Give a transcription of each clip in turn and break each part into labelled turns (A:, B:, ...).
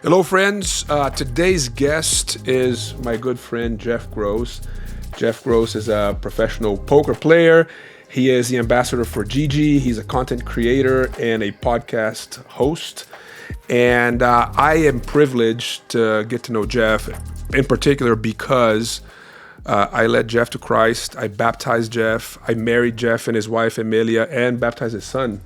A: Hello, friends. Today's guest is my good friend, Jeff Gross. Jeff Gross is a professional poker player. He is the ambassador for GG. He's a content creator and a podcast host. And I am privileged to get to know Jeff in particular because I led Jeff to Christ. I baptized Jeff. I married Jeff and his wife, Emilia, and baptized his son.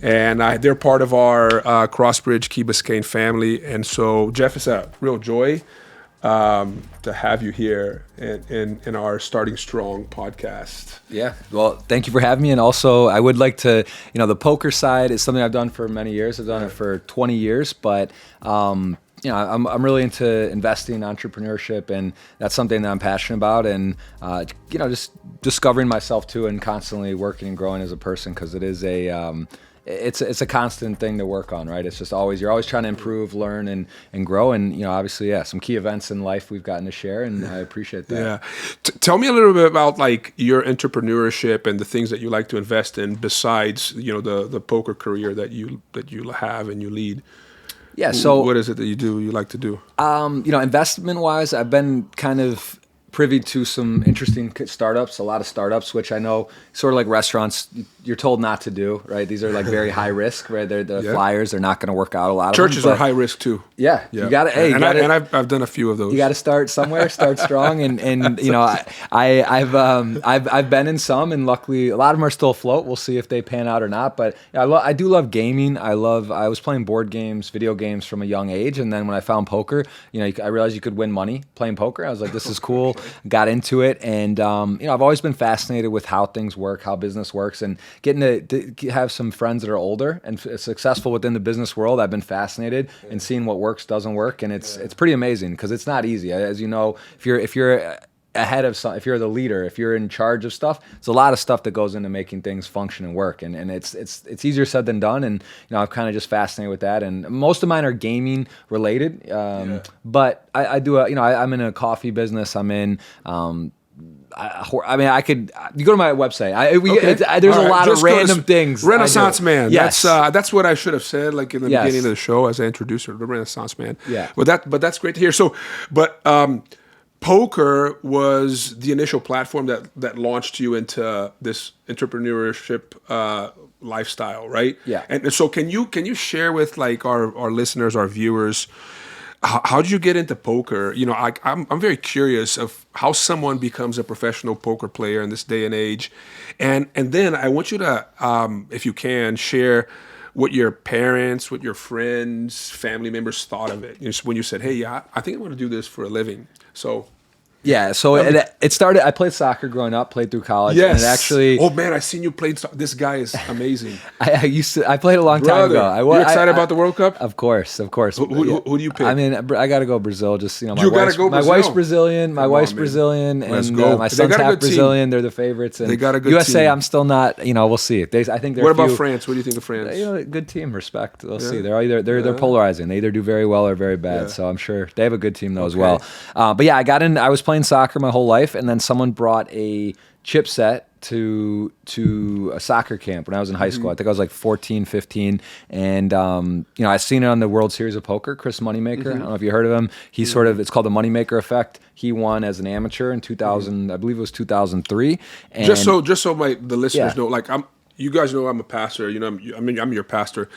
A: And they're part of our Crossbridge Key Biscayne family. And so, Jeff, it's a real joy to have you here in our Starting Strong podcast.
B: Yeah, well, thank you for having me. And also, I would like to, the poker side is something I've done for many years. I've done it for 20 years, but I'm really into investing, entrepreneurship, and that's something that I'm passionate about. And just discovering myself too, and constantly working and growing as a person, because it is it's a constant thing to work on, right? It's just you're always trying to improve, learn, and grow. And obviously, some key events in life we've gotten to share, and I appreciate that.
A: Yeah, tell me a little bit about like your entrepreneurship and the things that you like to invest in besides the poker career that you have and you lead.
B: Yeah. So
A: what is it that you like to do?
B: Investment wise, I've been kind of privy to some interesting startups, a lot of startups, which I know sort of like restaurants, you're told not to do, right? These are like very high risk, right? They're the flyers, they're not going to work out a lot of
A: Churches
B: them.
A: are high risk too.
B: Yeah. You got to,
A: I've done a few of those.
B: You got to start somewhere, start strong. And I've been in some, and luckily a lot of them are still afloat. We'll see if they pan out or not. But I do love gaming. I was playing board games, video games from a young age. And then when I found poker, I realized you could win money playing poker. I was like, this is cool. Got into it, and I've always been fascinated with how things work, how business works, and getting to have some friends that are older and successful within the business world. I've been fascinated in seeing what works, doesn't work, and it's pretty amazing because it's not easy. As you know, if you're ahead of some, if you're the leader, if you're in charge of stuff, it's a lot of stuff that goes into making things function and work, and it's easier said than done. And I'm kind of just fascinated with that, and most of mine are gaming related, but I do I'm in a coffee business. I'm in I could. You go to my website. There's a lot of random things.
A: Renaissance Man.
B: Yes.
A: That's what I should have said, like in the beginning of the show as I introduced her, the Renaissance Man.
B: Yeah.
A: But that's great to hear. So, poker was the initial platform that launched you into this entrepreneurship lifestyle, right?
B: Yeah.
A: And so, can you share with like our listeners, our viewers, how did you get into poker? I'm very curious of how someone becomes a professional poker player in this day and age, and then I want you to, if you can, share what your parents, what your friends, family members thought of it when you said, "Hey, I think I want to do this for a living." So.
B: Yeah, so it started. I played soccer growing up, played through college.
A: Yes.
B: And actually,
A: oh man, I seen you played. This guy is amazing.
B: I played a long time ago.
A: You excited about the World Cup?
B: Of course.
A: Who do you pick?
B: I mean, I got to go Brazil. Just my wife's Brazilian. My wife's Brazilian, and my son's half Brazilian. They're the favorites. And
A: they got a good
B: USA.
A: team.
B: I'm still not. We'll see. I think they're.
A: What about France? What do you think of France?
B: Good team. Respect. We'll see. They're polarizing. They either do very well or very bad.
A: Yeah.
B: So I'm sure they have a good team though as well. But yeah, I got in. I was playing soccer my whole life, and then someone brought a chip set to a soccer camp when I was in high school. I think I was like 14, 15, and I seen it on the World Series of Poker. Chris Moneymaker, I don't know if you heard of him. He's it's called the Moneymaker Effect. He won as an amateur in 2000, I believe it was 2003. And
A: just so the listeners know, like you guys know I'm a pastor. I'm your pastor.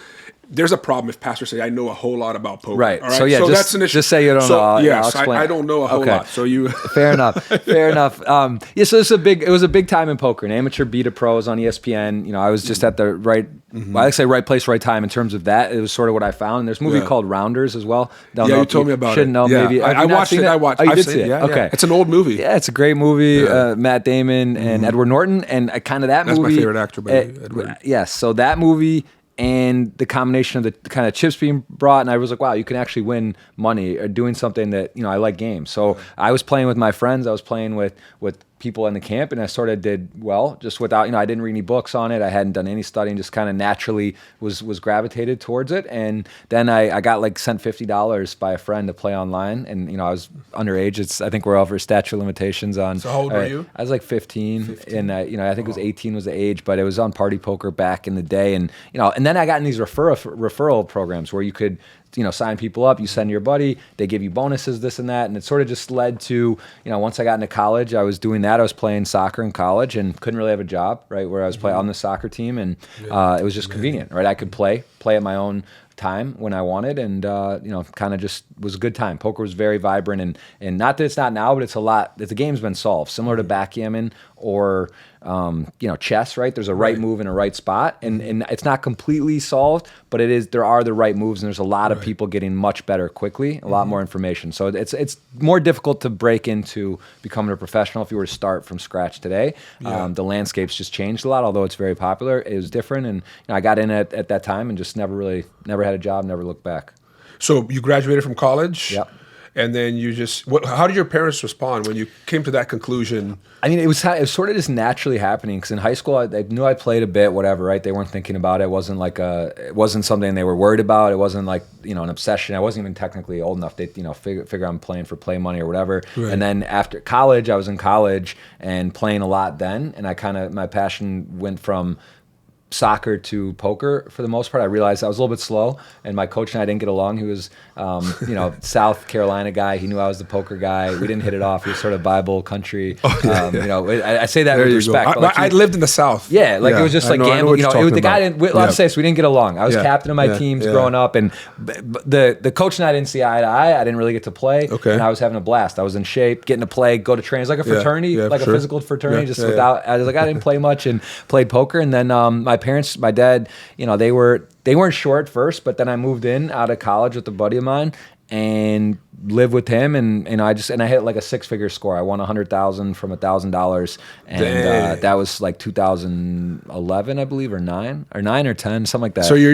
A: There's a problem if pastors say I know a whole lot about poker.
B: Right.
A: All right?
B: So that's an issue. Just say you don't know.
A: Yes, I don't know a whole lot. So you.
B: Fair enough. Fair enough. So it was a big time in poker. An amateur beat a pro. On ESPN. I was just at the right. I like to say right place, right time in terms of that. It was sort of what I found. And there's a movie called Rounders as well.
A: You told me about it.
B: Shouldn't know.
A: Yeah.
B: Maybe
A: I watched it. Oh,
B: you did
A: see
B: see it.
A: Yeah,
B: okay.
A: Yeah. It's an old movie.
B: Yeah, it's a great movie. Matt Damon and Edward Norton, and kind of that
A: That's
B: movie.
A: That's my favorite actor, by Edward.
B: Yes. So that movie. And the combination of the kind of chips being brought, and I was like, wow, you can actually win money or doing something that, I like games. So I was playing with my friends. I was playing with people in the camp, and I sort of did well just without, I didn't read any books on it. I hadn't done any studying, just kind of naturally was gravitated towards it. And then I got like sent $50 by a friend to play online, and I was underage. I think we're over statute of limitations on.
A: So how old were you?
B: I was like 15. And I think it was 18 was the age, but it was on Party Poker back in the day. And and then I got in these referral programs where you could sign people up, you send your buddy, they give you bonuses, this and that. And it sort of just led to, once I got into college, I was doing that. I was playing soccer in college and couldn't really have a job, right, where I was playing on the soccer team. And it was just convenient, right? I could play at my own time when I wanted, and kind of just was a good time. Poker was very vibrant, and not that it's not now, but it's a lot. The game's been solved, similar to backgammon or chess, right? There's a right move in a right spot, and it's not completely solved, but it is. There are the right moves, and there's a lot of people getting much better quickly, a lot more information. So it's more difficult to break into becoming a professional if you were to start from scratch today. The landscape's just changed a lot, although it's very popular. It was different, and I got in at that time and just never had a job, never looked back.
A: So you graduated from college?
B: Yep.
A: And then you just, how did your parents respond when you came to that conclusion?
B: I mean, it was sort of just naturally happening, because in high school, I knew I played a bit, whatever, right? They weren't thinking about it. It wasn't something they were worried about. It wasn't like, an obsession. I wasn't even technically old enough to, figure I'm playing for play money or whatever. Right. And then after college, I was in college and playing a lot then. And my passion went from soccer to poker for the most part. I realized I was a little bit slow, and my coach and I didn't get along. He was, South Carolina guy. He knew I was the poker guy. We didn't hit it off. He was sort of Bible country. I say that with respect.
A: I lived in the South.
B: Yeah, it was just like gambling. The guy didn't. Let's say, so we didn't get along. I was captain of my teams growing up, and the coach and I didn't see eye to eye. I didn't really get to play, and I was having a blast. I was in shape, getting to play, go to trainings like a fraternity, a physical fraternity. I didn't play much and played poker, and then my dad, they weren't sure at first, but then I moved in out of college with a buddy of mine and lived with him, and I hit like a 6-figure score. I won $100,000 from $1,000, and that was like 2011, I believe, or 9 or 10, something like that.
A: So you're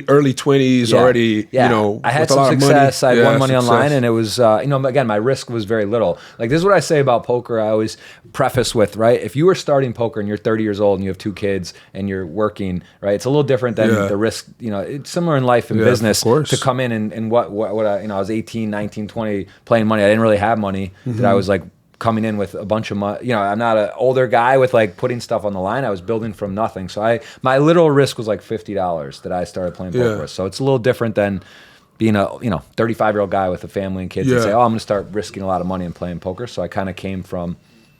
A: early 20s already.
B: I had some success. I had won money online, and it was again, my risk was very little. Like, this is what I say about poker. I always preface with, right, if you were starting poker and you're 30 years old and you have 2 kids and you're working, right, it's a little different than the risk. It's similar in life and business to come in and what I was 18, 19, 20 playing money. I didn't really have money that I was like coming in with a bunch of money. I'm not an older guy with like putting stuff on the line. I was building from nothing. So my literal risk was like $50 that I started playing poker with. So it's a little different than being a 35-year-old guy with a family and kids and say, I'm going to start risking a lot of money and playing poker. So I kind of came from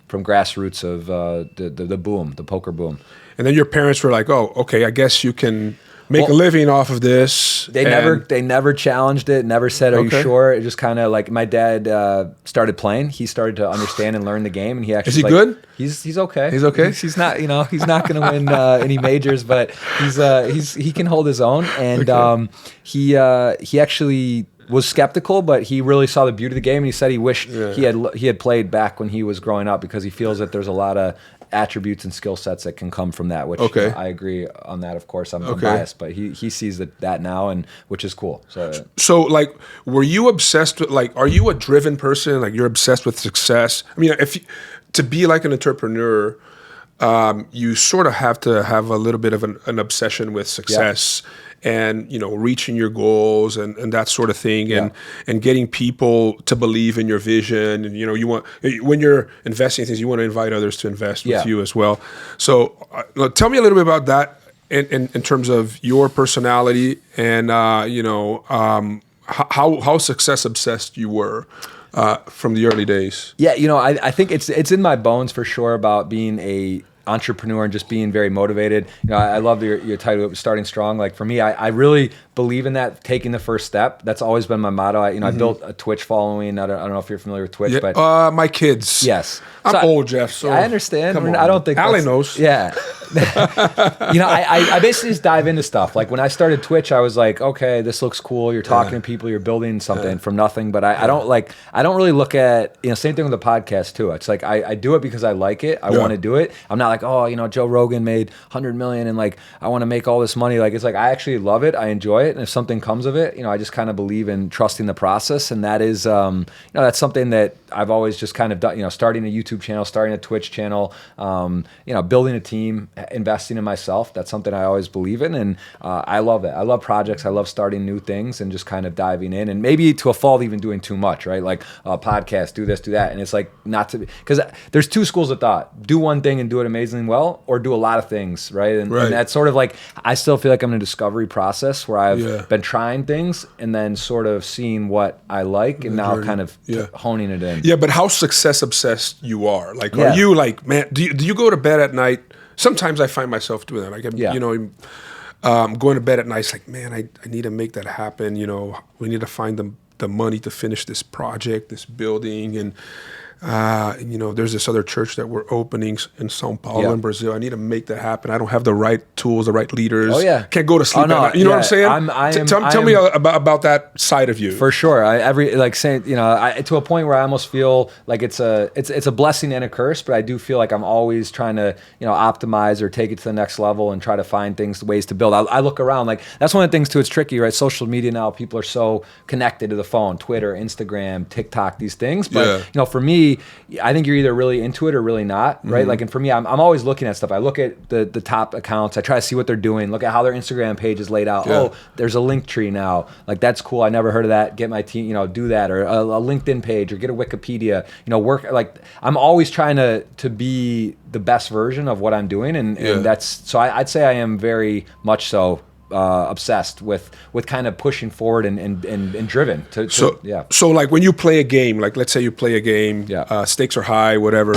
B: grassroots of the poker boom. And
A: then your parents were like, oh, okay, I guess you can make a living off of this.
B: They never challenged it, never said, are you sure? It just kind of like, my dad started playing. He started to understand and learn the game, and he actually...
A: Is he good?
B: He's okay.
A: He's okay?
B: He's not, he's not going to win any majors, but he can hold his own. And he actually was skeptical, but he really saw the beauty of the game, and he said he wished he had played back when he was growing up, because he feels that there's a lot of attributes and skill sets that can come from that, which I agree on that. Of course, I'm biased, but he sees that now, and which is cool.
A: So like, were you obsessed with, like, are you a driven person? Like, you're obsessed with success? I mean, to be like an entrepreneur, you sort of have to have a little bit of an obsession with success. And reaching your goals and that sort of thing, and getting people to believe in your vision, and you want, when you're investing in things, you want to invite others to invest with you as well. So tell me a little bit about that in terms of your personality, and how success obsessed you were from the early days.
B: I think it's in my bones for sure about being a entrepreneur and just being very motivated. I love your title, Starting Strong. Like, for me, I really believe in that, taking the first step. That's always been my motto. I built a Twitch following. I don't know if you're familiar with Twitch, but
A: my kids.
B: Yes,
A: I'm old, Jeff. So
B: I understand. I don't think
A: Allie knows.
B: Yeah, I basically just dive into stuff. Like when I started Twitch, I was like, okay, this looks cool. You're talking to people, you're building something from nothing. But I don't really look at, same thing with the podcast too. It's like, I do it because I like it. I want to do it. I'm not like, Joe Rogan made 100 million and like, I want to make all this money. Like, it's like, I actually love it. I enjoy it. And if something comes of it, I just kind of believe in trusting the process. And that is, that's something that I've always just kind of done, starting a YouTube channel, starting a Twitch channel, building a team, investing in myself. That's something I always believe in. And I love it. I love projects. I love starting new things and just kind of diving in, and maybe to a fault, even doing too much, right? Like a podcast, do this, do that. And it's like not to, because there's two schools of thought: do one thing and do it amazingly well, or do a lot of things, right? And that's sort of like, I still feel like I'm in a discovery process where I've been trying things and then sort of seeing what I like and now kind of honing it in.
A: Yeah, but how success obsessed you are. Like, are you like, man, do you go to bed at night? Sometimes I find myself doing that. Like, going to bed at night, it's like, man, I need to make that happen. We need to find the money to finish this project, this building. And, there's this other church that we're opening in São Paulo in Brazil. I need to make that happen. I don't have the right tools, the right leaders.
B: Oh, yeah.
A: Can't go to sleep at night. You know what I'm saying? Tell me about that side of you.
B: For sure. To a point where I almost feel like it's a blessing and a curse, but I do feel like I'm always trying to, optimize or take it to the next level and try to find ways to build. I look around, like, that's one of the things too, it's tricky, right? Social media now, people are so connected to the phone, Twitter, Instagram, TikTok, these things. But, for me, I think you're either really into it or really not, right? Like, and for me, I'm always looking at stuff. I look at the top accounts. I try to see what they're doing. Look at how their Instagram page is laid out. Yeah. Oh, there's a link tree now. Like, that's cool. I never heard of that. Get my team, do that, or a LinkedIn page, or get a Wikipedia. Work. Like, I'm always trying to be the best version of what I'm doing, and that's so. I'd say I am very much so. Obsessed with kind of pushing forward and driven
A: so like when you play a game, like let's say you play a game, stakes are high, whatever,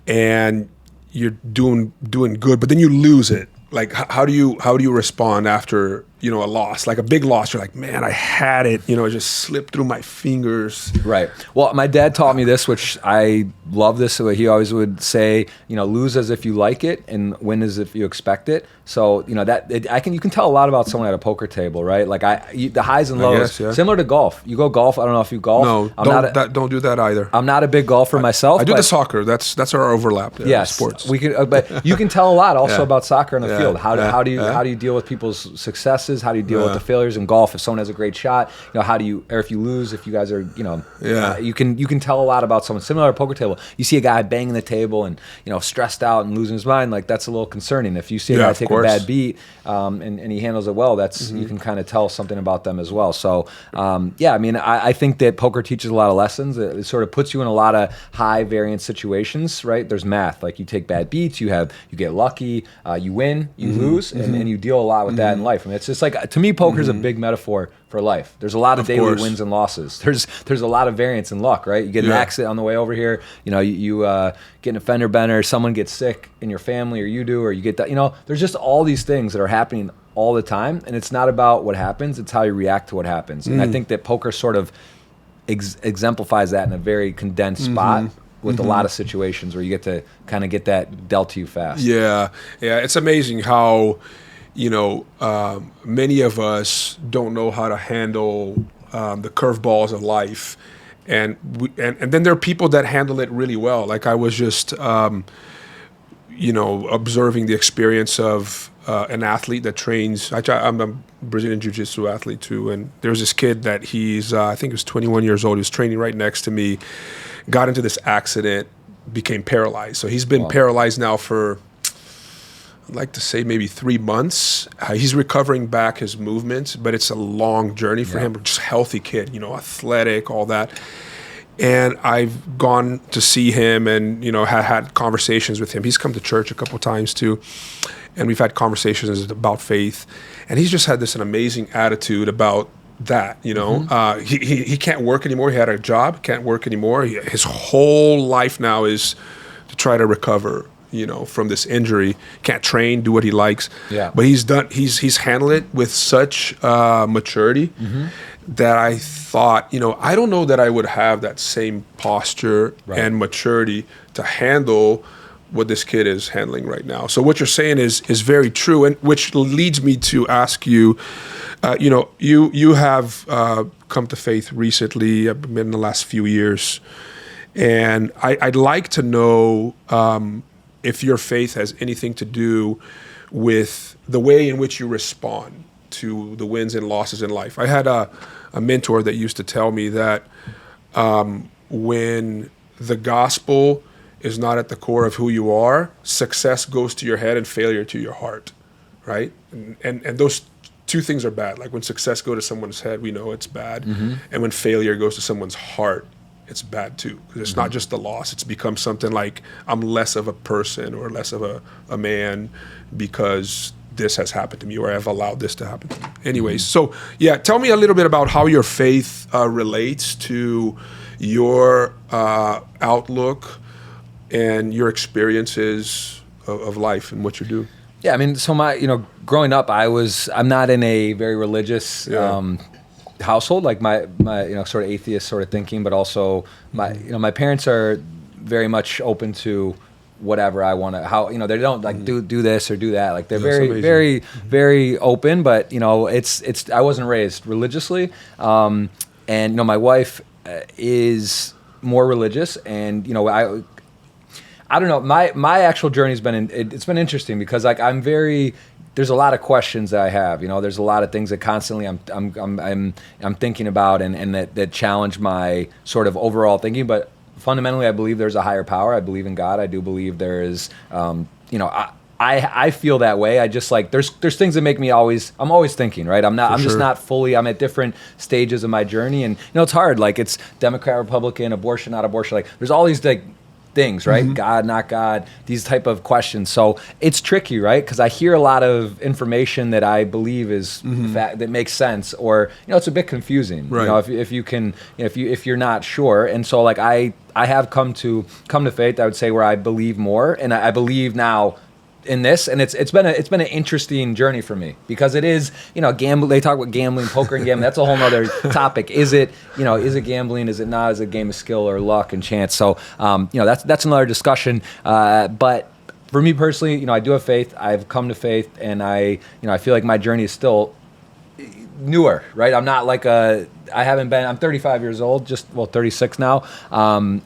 A: and you're doing good, but then you lose it. Like, how do you respond after a loss, like a big loss? You're like, man, I had it, it just slipped through my fingers.
B: Right. Well, my dad taught me this, which I love this. He always would say, lose as if you like it and win as if you expect it. So, you can tell a lot about someone at a poker table, right? Like the highs and lows, similar to golf. You go golf. I don't know if you golf.
A: No, don't do that either.
B: I'm not a big golfer myself.
A: I do the soccer. That's our overlap.
B: Yes,
A: sports.
B: We could, but you can tell a lot also about soccer on the field. How do you deal with people's successes? How do you deal with the failures in golf? If someone has a great shot, how do you, or if you lose, if you guys are, you can tell a lot about someone. Similar to a poker table, you see a guy banging the table and stressed out and losing his mind. Like, that's a little concerning. If you see a guy take a bad beat and he handles it well, that's you can kind of tell something about them as well. So I think that poker teaches a lot of lessons. It sort of puts you in a lot of high variance situations, right? There's math. Like, you take bad beats, you get lucky, you win, you lose, and you deal a lot with that in life. I mean, it's just like, to me, poker is a big metaphor for life. There's a lot of daily wins and losses. There's a lot of variance in luck, right? You get an accident on the way over here. You get in a fender bender. Someone gets sick in your family, or you do, or you get that. There's just all these things that are happening all the time, and it's not about what happens. It's how you react to what happens. And I think that poker sort of exemplifies that in a very condensed spot. With a lot of situations where you get to kind of get that dealt to you fast. Yeah.
A: It's amazing how, many of us don't know how to handle the curveballs of life, and then there are people that handle it really well. Like, I was just, observing the experience of an athlete that trains. I'm a Brazilian Jiu-Jitsu athlete too, and there's this kid that he's, I think he was 21 years old. He was training right next to me. Got into this accident, became paralyzed. So he's been paralyzed now for, I'd like to say, maybe 3 months. He's recovering back his movements, but it's a long journey for him. Just a healthy kid, athletic, all that. And I've gone to see him and, had conversations with him. He's come to church a couple of times too. And we've had conversations about faith. And he's just had an amazing attitude about that, he can't work anymore. He had a job, can't work anymore. His whole life now is to try to recover, from this injury. Can't train, do what he likes. Yeah. But he's handled it with such maturity that I thought, I don't know that I would have that same posture and maturity to handle what this kid is handling right now. So what you're saying is very true, and which leads me to ask you, you have come to faith recently, in the last few years, and I'd like to know if your faith has anything to do with the way in which you respond to the wins and losses in life. I had a mentor that used to tell me that when the gospel is not at the core of who you are, success goes to your head and failure to your heart, right? And those two things are bad. Like when success goes to someone's head, we know it's bad. And when failure goes to someone's heart, it's bad too. Because it's not just the loss. It's become something like I'm less of a person or less of a man because this has happened to me, or I've allowed this to happen to me. Anyways, so yeah, tell me a little bit about how your faith relates to your outlook and your experiences of life and what you do.
B: Yeah, I mean, so growing up, I'm not in a very religious household, like my sort of atheist sort of thinking, but also my parents are very much open to whatever I want to, they don't like do this or do that. Like they're very, very open, but it's I wasn't raised religiously. And my wife is more religious, and I don't know. My actual journey has been it's been interesting because like there's a lot of questions that I have. There's a lot of things that constantly I'm thinking about and that challenge my sort of overall thinking. But fundamentally, I believe there's a higher power. I believe in God. I do believe there is. I feel that way. I just like there's things that make me I'm always thinking, right? I'm just not fully. I'm at different stages of my journey, and it's hard. Like it's Democrat, Republican, abortion, not abortion. Like there's all these like things, right? God, not God, these type of questions. So it's tricky, right? Because I hear a lot of information that I believe is fact, that makes sense, or it's a bit confusing.
A: Right.
B: If you're not sure, and so like I have come to faith, I would say, where I believe more, and I believe now in this, and it's been an interesting journey for me because it is gambling. They talk about gambling, poker and gambling. That's a whole nother topic. Is it gambling? Is it not? Is it a game of skill or luck and chance? So that's another discussion. But for me personally, I do have faith. I've come to faith, and I feel like my journey is still newer, right? I'm not like I'm 35 years old, 36 now. And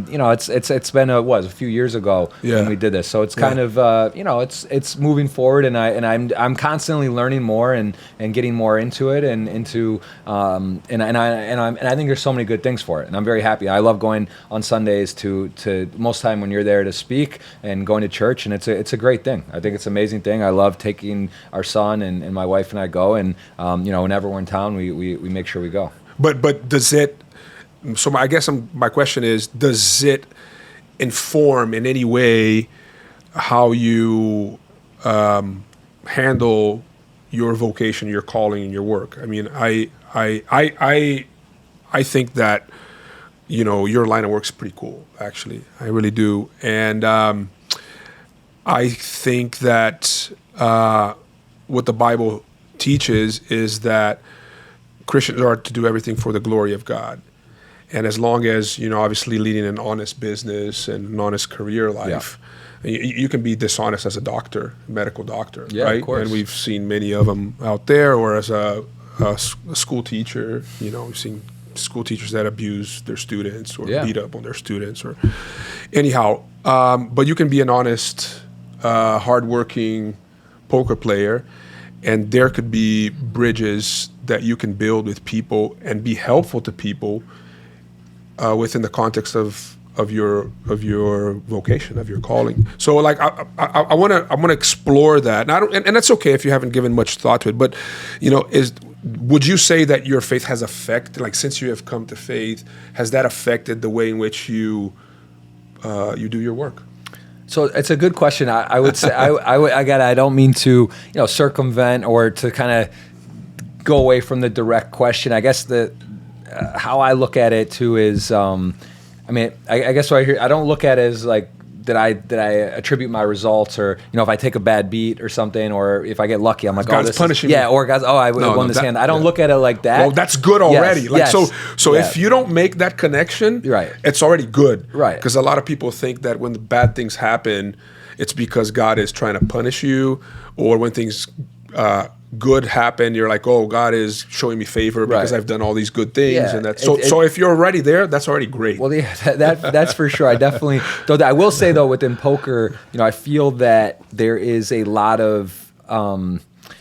B: it's been a few years ago when we did this. So it's kind of, it's moving forward, and I'm constantly learning more and getting more into it and into, and I think there's so many good things for it. And I'm very happy. I love going on Sundays to most time when you're there to speak and going to church. And it's a great thing. I think it's an amazing thing. I love taking our son and my wife and I go, and, whenever we're in town, we make sure we go.
A: But does it? So I guess my question is: does it inform in any way how you handle your vocation, your calling, and your work? I mean, I think that your line of work is pretty cool. Actually, I really do, and I think that what the Bible teaches is that Christians are to do everything for the glory of God. And as long as, obviously leading an honest business and an honest career life, you can be dishonest as a doctor, medical doctor, right?
B: Of course.
A: And we've seen many of them out there, or as a school teacher, we've seen school teachers that abuse their students or beat up on their students or anyhow. But you can be an honest, hardworking poker player, and there could be bridges that you can build with people and be helpful to people within the context of your vocation, of your calling. So, like, I want to explore that, and that's okay if you haven't given much thought to it. But would you say that your faith has affected, like, since you have come to faith, has that affected the way in which you do your work?
B: So it's a good question. I would say I don't mean to circumvent or to kind of go away from the direct question. I guess how I look at it too is, I guess what I hear, I don't look at it as like I attribute my results, or if I take a bad beat or something, or if I get lucky, I'm like,
A: God's punishing me.
B: Yeah, or guys, I won this hand. I don't look at it like that.
A: Well, that's good already.
B: Yes,
A: so if you don't make that connection,
B: right,
A: it's already good.
B: Right.
A: Because a lot of people think that when the bad things happen, it's because God is trying to punish you, or when things good happen, you're like, oh, God is showing me favor because I've done all these good things, and that. So if you're already there, that's already great.
B: Well, yeah, that's for sure. I definitely. Though I will say though, within poker, I feel that there is a lot of.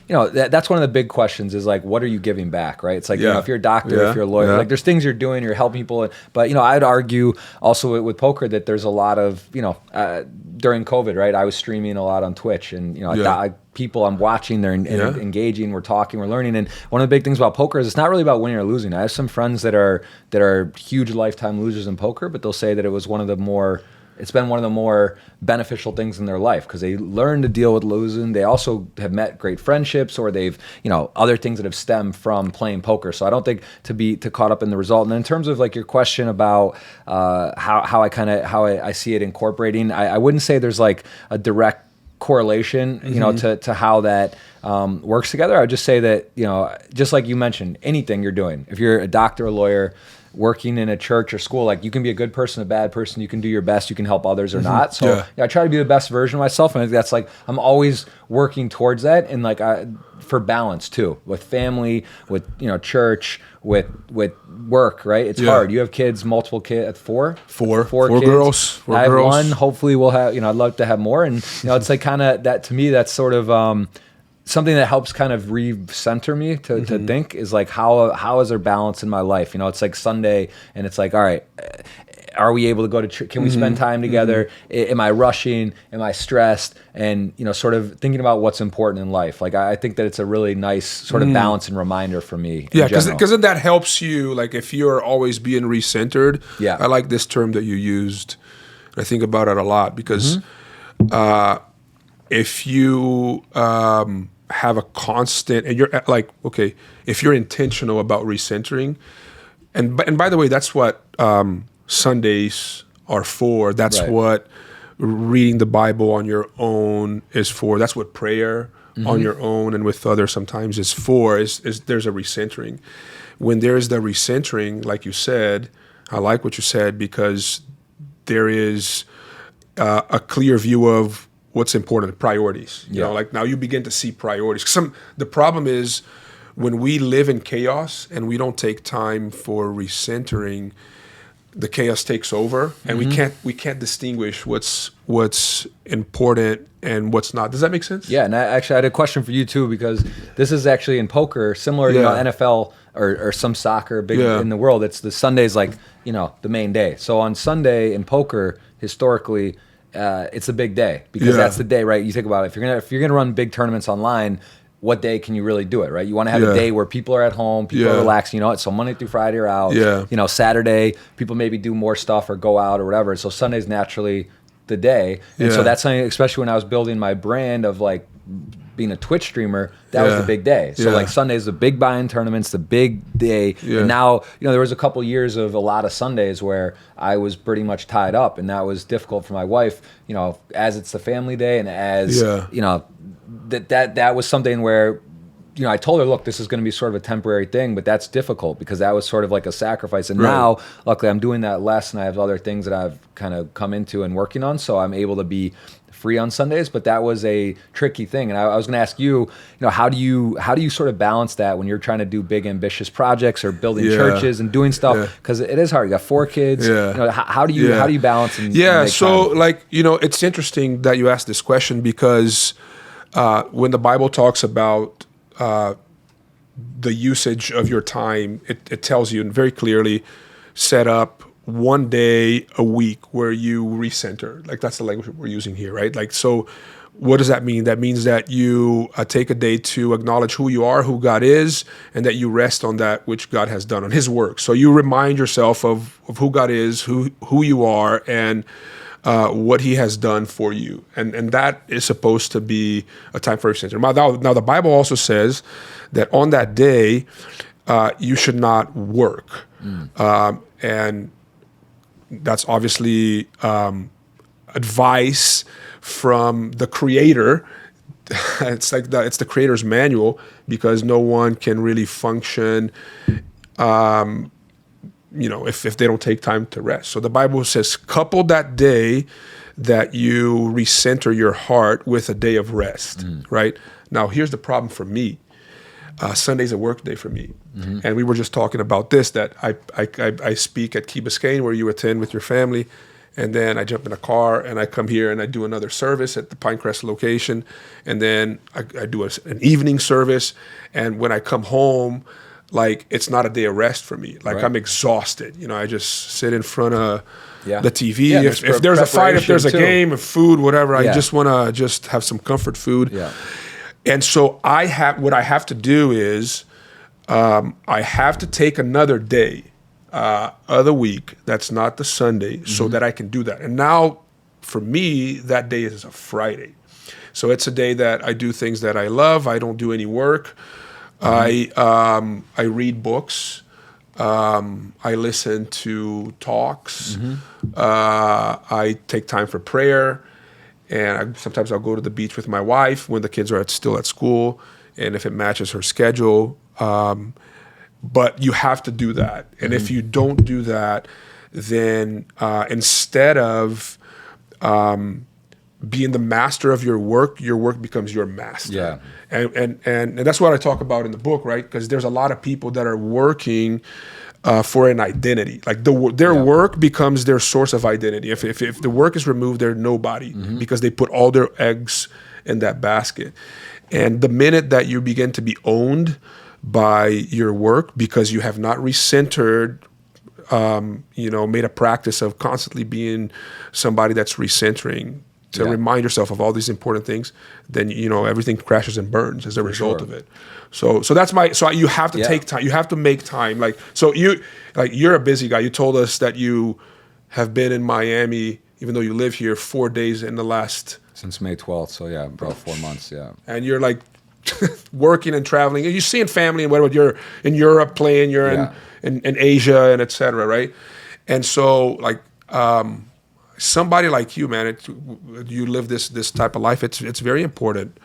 B: That's one of the big questions is like, what are you giving back, right? It's like, if you're a doctor, if you're a lawyer, like there's things you're doing, you're helping people. But, I'd argue also with poker that there's a lot of, during COVID, right? I was streaming a lot on Twitch, and, people I'm watching, they're engaging, we're talking, we're learning. And one of the big things about poker is it's not really about winning or losing. I have some friends that are huge lifetime losers in poker, but they'll say that it's been one of the more beneficial things in their life because they learn to deal with losing. They also have met great friendships, or they've, other things that have stemmed from playing poker. So I don't think to caught up in the result. And in terms of like your question about how I see it incorporating, I wouldn't say there's like a direct correlation, to how that works together. I would just say that, just like you mentioned, anything you're doing, if you're a doctor, a lawyer, working in a church or school, like you can be a good person, a bad person, you can do your best, you can help others or not. So I try to be the best version of myself. And I think that's like, I'm always working towards that. And like, for balance too, with family, with, church, with work, right? It's hard. You have kids, multiple kids, four kids.
A: Girls.
B: I have one. Hopefully we'll have, I'd love to have more. And, it's like kind of that, to me, that's sort of, something that helps kind of recenter me to think is like, how is there balance in my life? It's like Sunday and it's like, all right, are we able to go to church? Can we spend time together? Am I rushing? Am I stressed? And, sort of thinking about what's important in life. Like, I think that it's a really nice sort of balance and reminder for me.
A: Yeah, because then that helps you, like if you're always being recentered.
B: Yeah.
A: I like this term that you used. I think about it a lot because if you have a constant, and you're like, okay, if you're intentional about recentering, and by the way, that's what Sundays are for. That's what reading the Bible on your own is for. That's what prayer on your own and with others sometimes is for. Is there's a recentering. When there's the recentering, like you said, I like what you said because there is a clear view of what's important, priorities. Like now you begin to see priorities. The problem is when we live in chaos and we don't take time for recentering, the chaos takes over, and we can't distinguish what's important and what's not. Does that make sense?
B: Yeah, and I had a question for you too, because this is actually in poker similar, NFL or some soccer big in the world. It's the Sunday's like the main day. So on Sunday in poker, historically, it's a big day because that's the day, right? You think about it. If you're gonna run big tournaments online, what day can you really do it, right? You want to have a day where people are at home, people are relaxing, So Monday through Friday are out. Saturday people maybe do more stuff or go out or whatever. So Sunday's naturally the day, and so that's something. Especially when I was building my brand of like being a Twitch streamer, that was the big day. So like Sunday's the big buy-in tournaments, the big day. And now, there was a couple years of a lot of Sundays where I was pretty much tied up, and that was difficult for my wife, as it's the family day and as, that was something where, I told her, look, this is going to be sort of a temporary thing, but that's difficult because that was sort of like a sacrifice. And now, luckily, I'm doing that less, and I have other things that I've kind of come into and working on, so I'm able to be free on Sundays. But that was a tricky thing, and I was going to ask you, how do you sort of balance that when you're trying to do big, ambitious projects or building churches and doing stuff? Because it is hard. You got 4 kids. How do you balance? And
A: so time? Like it's interesting that you asked this question because when the Bible talks about the usage of your time, it tells you very clearly, set up one day a week where you recenter. Like that's the language we're using here, right? Like, so what does that mean? That means that you take a day to acknowledge who you are, who God is, and that you rest on that which God has done, on his work. So you remind yourself of who God is, who you are, and what he has done for you. And that is supposed to be a time for recenter. Now, the Bible also says that on that day, you should not work. And that's obviously advice from the creator. It's like it's the creator's manual, because no one can really function, if they don't take time to rest. So the Bible says, couple that day that you recenter your heart with a day of rest, right? Now, here's the problem for me. Sunday's a work day for me. And we were just talking about this, that I speak at Key Biscayne, where you attend with your family, and then I jump in a car and I come here and I do another service at the Pinecrest location, and then I do an evening service. And when I come home, like, it's not a day of rest for me. Like, I'm exhausted. I just sit in front of the TV.
B: Yeah,
A: if there's a fight, if there's a game, if food, whatever, I just want to just have some comfort food.
B: Yeah.
A: And so what I have to do is I have to take another day of the week that's not the Sunday, so that I can do that. And now, for me, that day is a Friday. So it's a day that I do things that I love. I don't do any work. I read books. I listen to talks. I take time for prayer. And sometimes I'll go to the beach with my wife when the kids are still at school, and if it matches her schedule. But you have to do that. And if you don't do that, then instead of being the master of your work becomes your master.
B: Yeah.
A: And that's what I talk about in the book, right? Because there's a lot of people that are working for an identity. Like their work becomes their source of identity. If the work is removed, they're nobody, because they put all their eggs in that basket. And the minute that you begin to be owned by your work, because you have not recentered, made a practice of constantly being somebody that's recentering, to remind yourself of all these important things, then everything crashes and burns as a result of it. So you have to take time. You have to make time. You're a busy guy. You told us that you have been in Miami, even though you live here, 4 days in the last
B: since May 12th. So about 4 months. Yeah.
A: And you're like working and traveling, and you're seeing family and whatever. You're in Europe playing. You're in Asia and etc. Right? And so somebody like you, man, you live this type of life. It's very important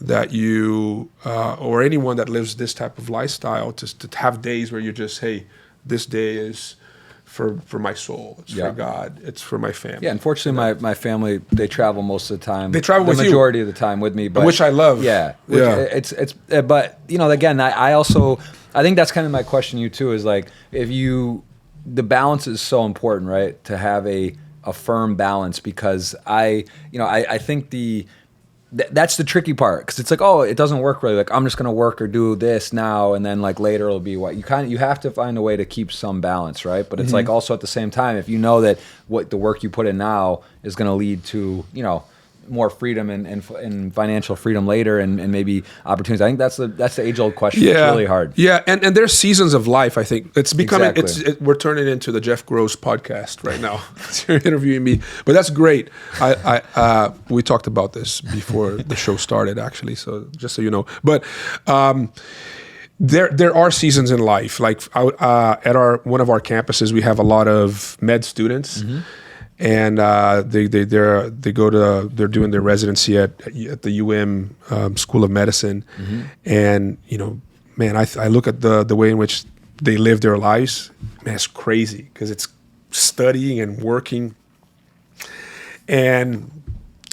A: that you or anyone that lives this type of lifestyle to have days where you just, hey, this day is for my soul. It's for God. It's for my family.
B: Yeah, unfortunately, my family, they travel most of the time.
A: They travel with you.
B: The majority of the time with me. But,
A: which I love.
B: Yeah. But, again, I think that's kind of my question to you, too, is like, the balance is so important, right, to have a firm balance, because I think that's the tricky part, because it's like, oh, it doesn't work really. Like, I'm just going to work or do this now, and then like later it'll be what you have to find a way to keep some balance, right? But it's like also at the same time, if you know that what the work you put in now is going to lead to, more freedom and financial freedom later, and maybe opportunities. I think that's the age-old question.
A: Yeah.
B: It's really hard.
A: Yeah, and there's seasons of life. I think it's becoming. We're turning into the Jeff Gross podcast right now. You're interviewing me, but that's great. We talked about this before the show started, actually. So just so you know, but. There are seasons in life. Like at one of our campuses, we have a lot of med students. And they're doing their residency at the School of Medicine, and man, I look at the way in which they live their lives. Man, it's crazy, because it's studying and working, and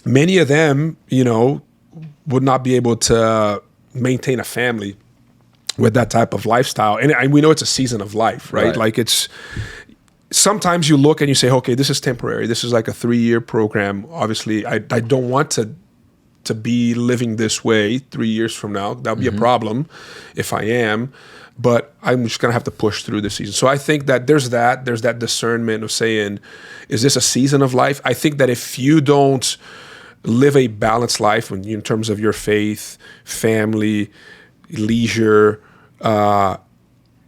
A: many of them, would not be able to maintain a family with that type of lifestyle. And we know it's a season of life, right? Like it's. Sometimes you look and you say, okay, this is temporary. This is like a 3-year program. Obviously, I don't want to be living this way 3 years from now. That would be a problem if I am. But I'm just going to have to push through the season. So I think that there's that discernment of saying, is this a season of life? I think that if you don't live a balanced life in terms of your faith, family, leisure,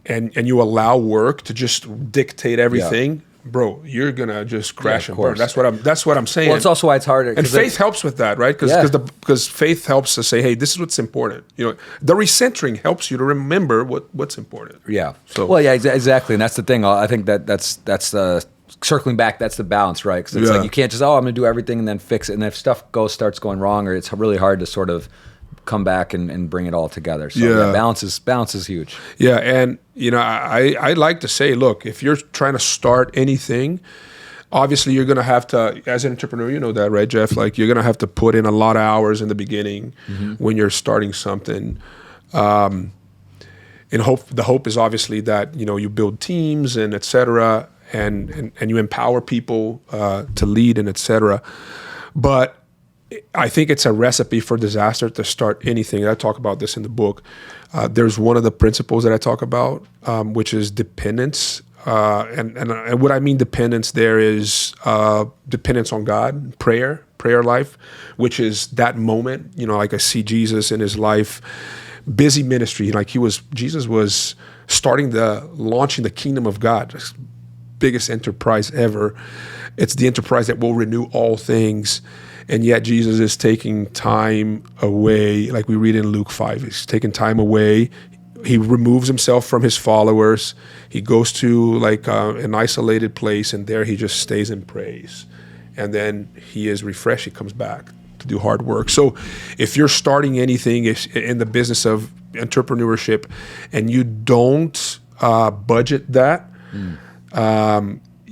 A: and you allow work to just dictate everything, bro, you're gonna just crash and burn. That's what I'm saying.
B: Well, it's also why it's harder.
A: And faith helps with that, right? Because faith helps to say, hey, this is what's important. The recentering helps you to remember what's important.
B: Yeah.
A: So
B: exactly, and that's the thing. I think that's circling back, that's the balance, right? Because it's like you can't just, I'm going to do everything and then fix it. And if stuff starts going wrong, or it's really hard to sort of come back and bring it all together. So balance is huge.
A: Yeah, and I like to say, look, if you're trying to start anything, obviously you're going to have to, as an entrepreneur, you know that, right, Jeff? Like, you're going to have to put in a lot of hours in the beginning when you're starting something. And the hope is obviously that, you build teams and et cetera, and you empower people to lead and et cetera. But I think it's a recipe for disaster to start anything. I talk about this in the book. There's one of the principles that I talk about, which is dependence. And what I mean dependence there is dependence on God, prayer life, which is that moment. Like I see Jesus in his life, busy ministry. Like Jesus was launching the kingdom of God, biggest enterprise ever. It's the enterprise that will renew all things. And yet Jesus is taking time away, like we read in Luke 5. He's taking time away. He removes himself from his followers. He goes to like an isolated place, and there he just stays and prays. And then he is refreshed. He comes back to do hard work. So if you're starting anything in the business of entrepreneurship and you don't budget that,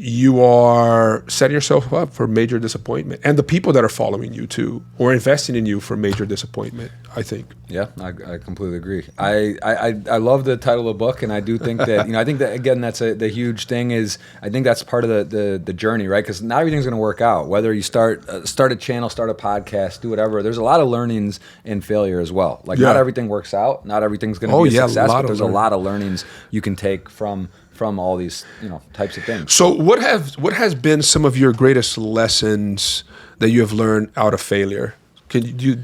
A: you are setting yourself up for major disappointment, and the people that are following you too, or investing in you, for major disappointment, I think.
B: Yeah, I completely agree. I love the title of the book, and I do think that I think that again that's the huge thing is I think that's part of the journey, right? Because not everything's going to work out. Whether you start a channel, start a podcast, do whatever. There's a lot of learnings in failure as well. Like not everything works out. Not everything's going to be a success. But there's a lot of learnings you can take from all these types of things.
A: So what has been some of your greatest lessons that you have learned out of failure? Can you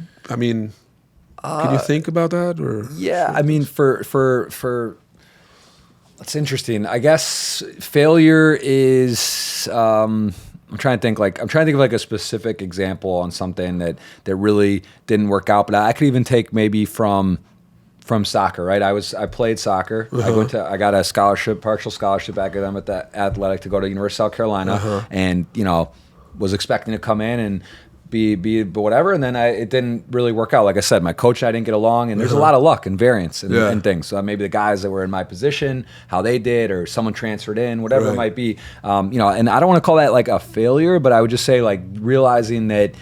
A: think about that? Or
B: yeah, I mean for that's interesting. I guess failure is I'm trying to think of like a specific example on something that really didn't work out, but I could even take maybe from soccer, right? I played soccer. I got a partial scholarship academic athletic to go to University of South Carolina, and was expecting to come in and be whatever, and then it didn't really work out. Like I said, my coach and I didn't get along, and there's a lot of luck and variance and things. So maybe the guys that were in my position, how they did, or someone transferred in, whatever it might be. And I don't want to call that like a failure, but I would just say like realizing that.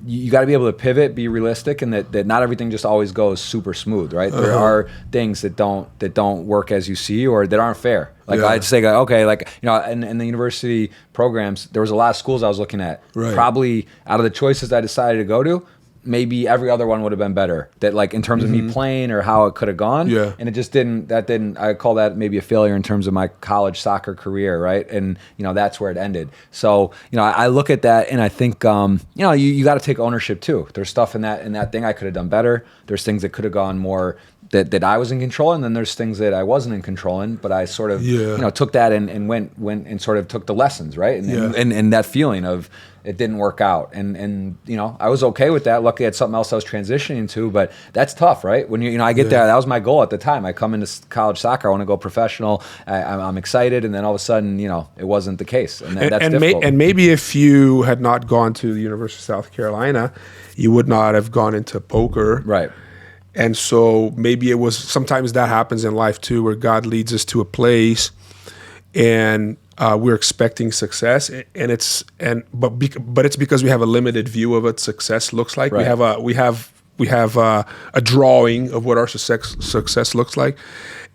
B: You got to be able to pivot, be realistic, and that not everything just always goes super smooth, right? There are things that don't work as you see, or that aren't fair. Like I'd say, okay, like in the university programs, there was a lot of schools I was looking at. Right. Probably out of the choices I decided to go to, maybe every other one would have been better. That like in terms of me playing or how it could have gone. Yeah. And it just didn't. I call that maybe a failure in terms of my college soccer career, right? And that's where it ended. So I look at that and I think you got to take ownership too. There's stuff in that thing I could have done better. There's things that could have gone more that I was in control, and then there's things that I wasn't in control in, but I sort of took that and went and sort of took the lessons, right? And that feeling of it didn't work out, and I was okay with that. Luckily, I had something else I was transitioning to, but that's tough, right? When I get there, that was my goal at the time. I come into college soccer, I want to go professional. I'm excited, and then all of a sudden, it wasn't the case, and that's difficult.
A: And maybe if you had not gone to the University of South Carolina, you would not have gone into poker,
B: right?
A: And so maybe it was, sometimes that happens in life too, where God leads us to a place and we're expecting success, but it's because we have a limited view of what success looks like. Right. We have a drawing of what our success looks like,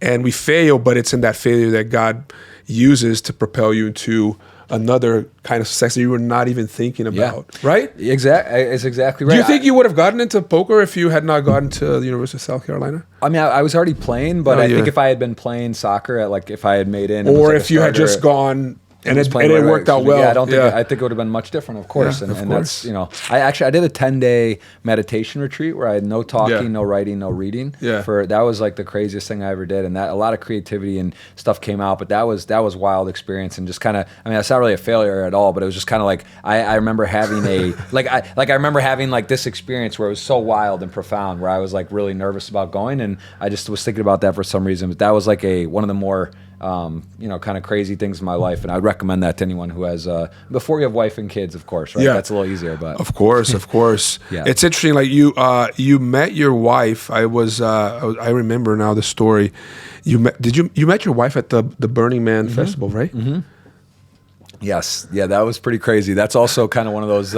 A: and we fail, but it's in that failure that God uses to propel you into another kind of success that you were not even thinking about, right?
B: Exactly. It's exactly right.
A: Do you think you would have gotten into poker if you had not gotten to the University of South Carolina?
B: I mean, I was already playing, but I think if I had been playing soccer, if I had made in,
A: or if you had just gone and it worked out well.
B: Yeah, I think it would have been much different, of course.
A: Yeah,
B: and that's I did a 10-day meditation retreat where I had no talking, no writing, no reading. Yeah. That was like the craziest thing I ever did, and that a lot of creativity and stuff came out. But that was wild experience, and just kind of, I mean, that's not really a failure at all, but it was just kind of like I remember having I remember having like this experience where it was so wild and profound, where I was like really nervous about going, and I just was thinking about that for some reason. But that was like one of the more kind of crazy things in my life, and I'd recommend that to anyone who has before you have wife and kids, of course, right?
A: Yeah.
B: That's a little easier, but
A: Of course.
B: Yeah.
A: It's interesting. Like you met your wife. I remember now the story. You met your wife at the Burning Man festival, right?
B: Mm-hmm. Yes, yeah, that was pretty crazy. That's also kind of one of those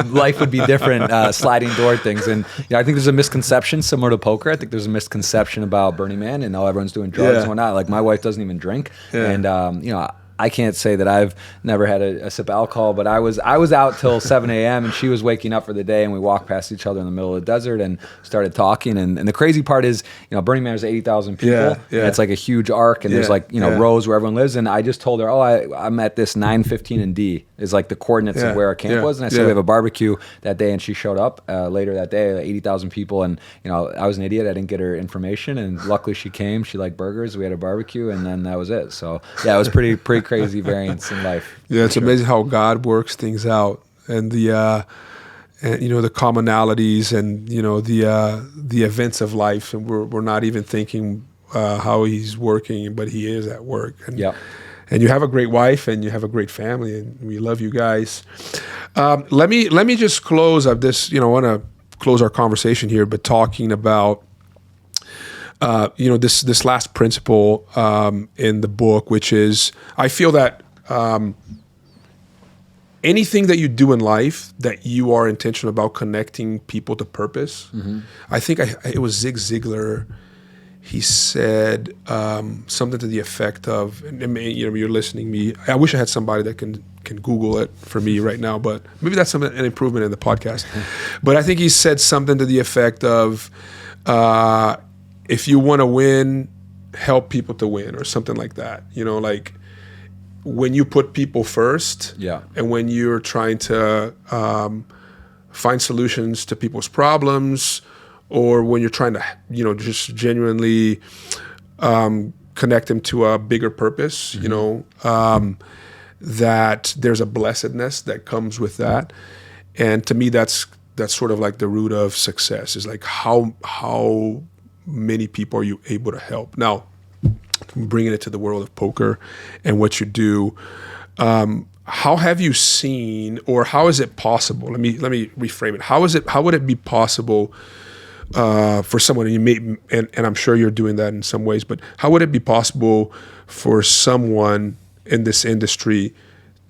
B: life would be different sliding door things, and I think there's a misconception similar to poker. I think there's a misconception about Burning Man and how everyone's doing drugs and whatnot. Like my wife doesn't even drink, and I can't say that I've never had a sip of alcohol, but I was out till 7 a.m. and she was waking up for the day, and we walked past each other in the middle of the desert and started talking. And the crazy part is, Burning Man is 80,000 people.
A: Yeah.
B: And it's like a huge arc, and there's rows where everyone lives. And I just told her, I'm at this 9:15 in D is like the coordinates of where our camp was. And I said, we have a barbecue that day, and she showed up later that day, 80,000 people. And, I was an idiot. I didn't get her information, and luckily she came. She liked burgers. We had a barbecue, and then that was it. So yeah, it was pretty crazy variance in life.
A: Yeah, it's amazing how God works things out, and the commonalities, and the events of life, and we're not even thinking how He's working, but He is at work. And, and you have a great wife, and you have a great family, and we love you guys. Let me just close up this. I want to close our conversation here, but talking about this last principle in the book, which is, I feel that anything that you do in life that you are intentional about connecting people to purpose. Mm-hmm. I think it was Zig Ziglar. He said something to the effect of, you're listening to me. I wish I had somebody that can Google it for me right now, but maybe that's an improvement in the podcast. But I think he said something to the effect of, if you want to win, help people to win, or something like that. Like when you put people first, and when you're trying to find solutions to people's problems, or when you're trying to, just genuinely connect them to a bigger purpose, that there's a blessedness that comes with that. And to me, that's sort of like the root of success, is like how many people are you able to help? Now, bringing it to the world of poker and what you do, how have you seen, or how is it possible? Let me reframe it. How would it be possible for someone, and I'm sure you're doing that in some ways, but how would it be possible for someone in this industry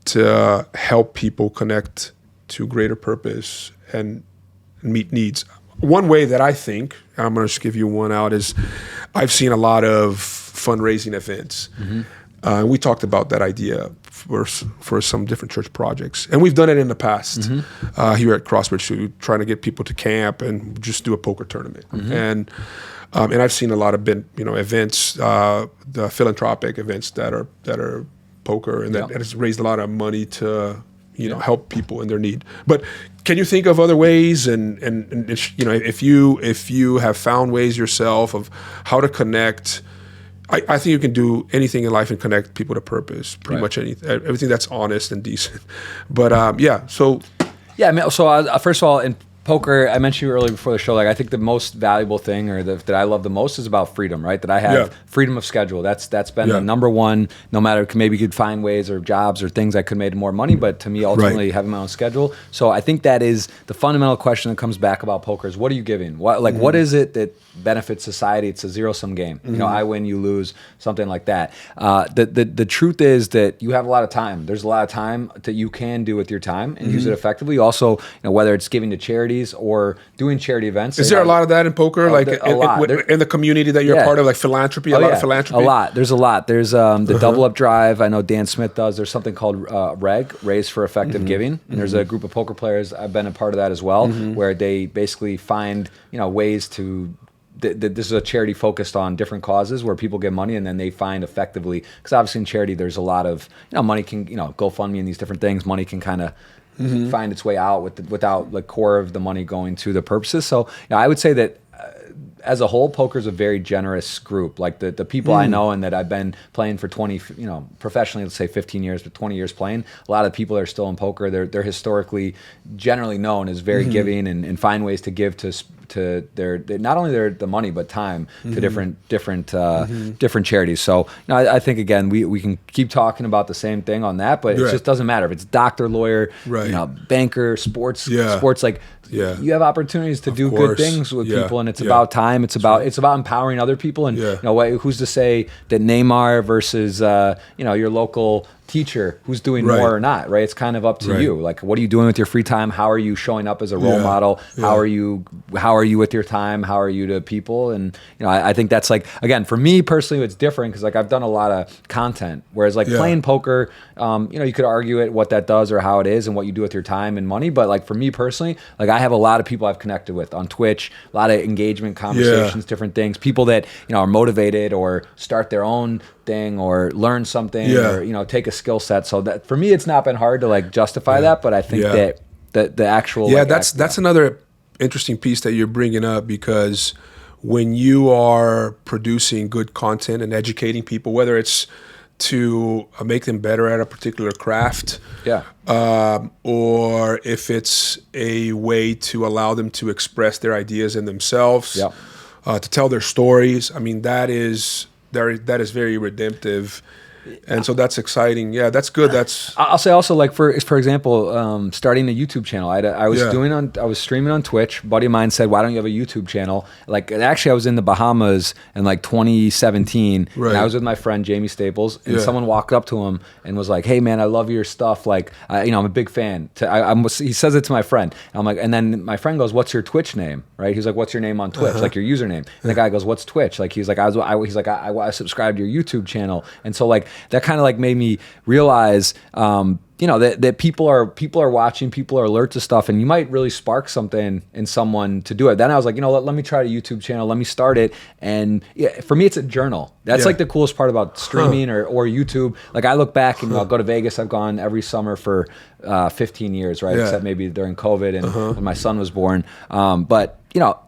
A: to help people connect to greater purpose and meet needs? One way that I think, and I'm going to just give you one out, is I've seen a lot of fundraising events. Mm-hmm. We talked about that idea for some different church projects, and we've done it in the past here at Crossbridge, trying to get people to camp and just do a poker tournament. Mm-hmm. And I've seen a lot of events, the philanthropic events that are poker, and that has raised a lot of money to help people in their need. But can you think of other ways, and if you have found ways yourself of how to connect? I think you can do anything in life and connect people to purpose. Pretty much everything that's honest and decent. But so
B: first of all, in poker, I mentioned you earlier before the show, like I think the most valuable thing, or that I love the most, is about freedom, right? That I have freedom of schedule. That's been the number one. No matter, maybe you could find ways or jobs or things I could have made more money, but to me, ultimately, having my own schedule. So I think that is the fundamental question that comes back about poker: is what are you giving? What is it that benefits society? It's a zero-sum game. Mm-hmm. I win, you lose, something like that. The truth is that you have a lot of time. There's a lot of time that you can do with your time and use it effectively. Also, whether it's giving to charities or doing charity events.
A: Is there a lot of that in poker? Like
B: a lot.
A: In the community that you're part of, like philanthropy, a lot of philanthropy?
B: A lot. There's a lot. There's the Double Up Drive. I know Dan Smith does. There's something called Raise for Effective Giving. And there's a group of poker players. I've been a part of that as well, where they basically find ways to... This is a charity focused on different causes where people get money, and then they find effectively, because obviously in charity there's a lot of money can GoFundMe and these different things, money can kind of find its way out without the core of the money going to the purposes. So I would say that as a whole, poker's a very generous group. Like the people I know and that I've been playing for 20, professionally, let's say 15 years, but 20 years playing, a lot of people that are still in poker, they're historically generally known as very giving and find ways to give to their not only the money but time to different charities. So I think again we can keep talking about the same thing on that, but it just doesn't matter if it's doctor, lawyer, banker, sports, like you have opportunities to do good things with people, and it's about time. It's about empowering other people, and who's to say that Neymar versus your local teacher who's doing more or not, right? It's kind of up to you. Like, what are you doing with your free time? How are you showing up as a role model? How are you with your time? How are you to people? And I think that's like, again, for me personally, it's different because like I've done a lot of content, whereas like playing poker, you could argue it what that does or how it is and what you do with your time and money. But like for me personally, like I have a lot of people I've connected with on Twitch, a lot of engagement, conversations, different things, people that are motivated or start their own thing or learn something or take a skill set. So that for me, it's not been hard to like justify that, but I think that the actual
A: that's another interesting piece that you're bringing up, because when you are producing good content and educating people, whether it's to make them better at a particular craft, or if it's a way to allow them to express their ideas in themselves, to tell their stories, I mean that is very redemptive. And so that's exciting. Yeah, that's good.
B: I'll say also, like for example, starting a YouTube channel. I was streaming on Twitch. A buddy of mine said, "Why don't you have a YouTube channel?" Like actually, I was in the Bahamas in like 2017, and I was with my friend Jamie Staples, and someone walked up to him and was like, "Hey man, I love your stuff. Like, I'm a big fan." He says it to my friend. I'm like, and then my friend goes, "What's your Twitch name?" Right? He's like, "What's your name on Twitch? Like your username?" And the guy goes, "What's Twitch?" Like he's like, I subscribed to your YouTube channel, and so like. That kind of like made me realize, that people are watching, people are alert to stuff, and you might really spark something in someone to do it. Then I was like, let me try a YouTube channel, let me start it. And for me, it's a journal. That's like the coolest part about streaming or YouTube. Like I look back and I'll go to Vegas. I've gone every summer for 15 years, right? Except maybe during COVID and when my son was born. But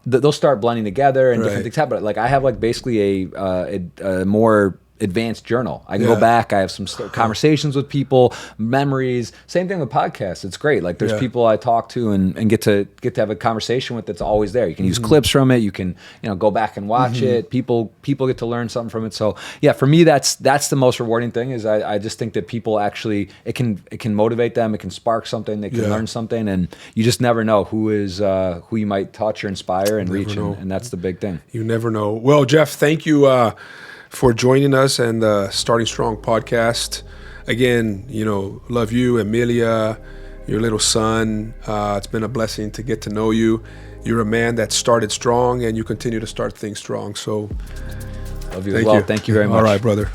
B: they'll start blending together and different things happen. But like I have like basically a more advanced journal. I can go back. I have some conversations with people, memories. Same thing with podcasts. It's great. Like there's people I talk to and get to have a conversation with that's always there. You can use clips from it. You can go back and watch it. People get to learn something from it. So yeah, for me that's the most rewarding thing. Is I just think that people actually it can motivate them. It can spark something. They can learn something, and you just never know who you might touch or inspire and reach, and that's the big thing.
A: You never know. Well, Jeff, thank you for joining us and the Starting Strong podcast. Again, love you, Emilia, your little son. It's been a blessing to get to know you. You're a man that started strong and you continue to start things strong. So
B: love you as well. Thank you very much.
A: All right, brother.